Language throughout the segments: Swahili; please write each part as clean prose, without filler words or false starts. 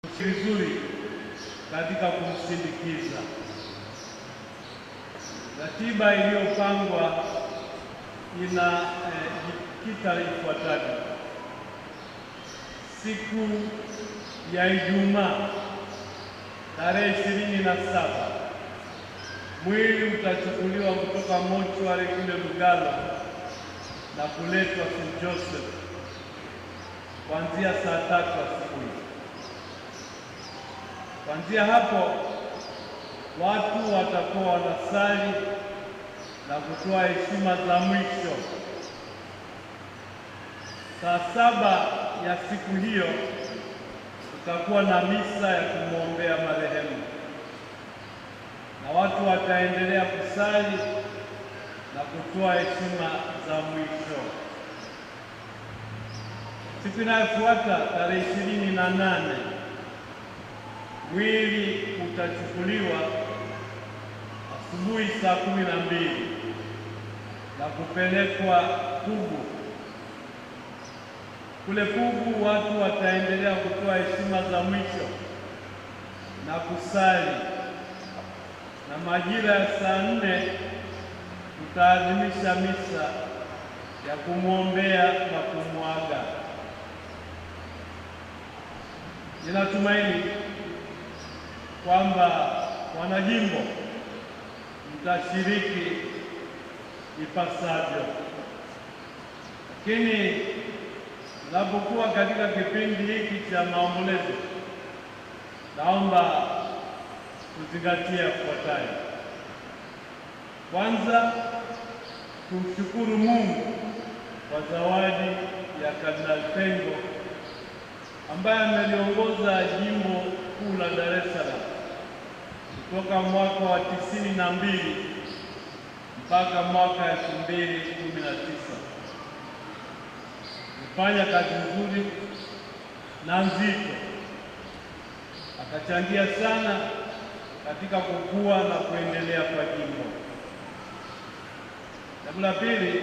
vizuri katika kumsindikiza. Ratiba iliyopangwa inajikita ifuatavyo: siku ya Ijumaa tarehe 27 mwili utachukuliwa kutoka mochwari kule Lugalo na kuletwa St. Joseph kuanzia saa 3 asubuhi. Kuanzia hapo watu watakuwa wanasali na kutoa heshima za mwisho. Saa 7 ya siku hiyo tutakuwa na misa ya kumwombea marehemu, na watu wataendelea kusali na kutoa heshima za mwisho. Siku inayofuata tarehe 28 mwili utachukuliwa asubuhi saa 12 na kupelekwa Pugu. Kule Pugu watu wataendelea kutoa heshima za mwisho na kusali, na majira ya saa 4 tutaadhimisha misa ya kumwombea na kumwaga. Ninatumaini kwamba wanajimbo mtashiriki ipasavyo, lakini tunapokuwa katika kipindi hiki cha maombolezo, naomba tuzingatie yafuatayo. Kwanza, tumshukuru Mungu kwa zawadi ya Kardinali Pengo ambaye ameliongoza jimbo kuu la Dar es Salaam kutoka mwaka wa 92 mpaka mwaka 2019. Alifanya kazi nzuri na nzito, akachangia sana katika kukua na kuendelea kwa jimbo. Jambo la pili,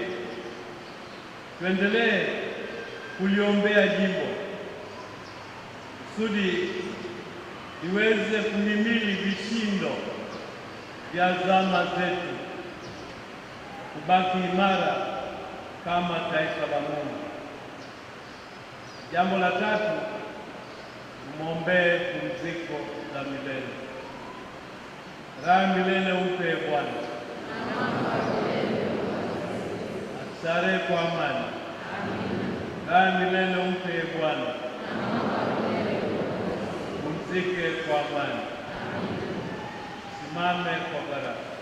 tuendelee kuliombea jimbo kusudi liweze kuhimili vishindo vya zama zetu, kubaki imara kama taifa la Mungu. Jambo la tatu, tumwombee pumziko la milele. Raha milele umpe Bwana, astarehe kwa amani. Raha milele umpe Bwana, pumzike kwa amani. Simame kwa baraka.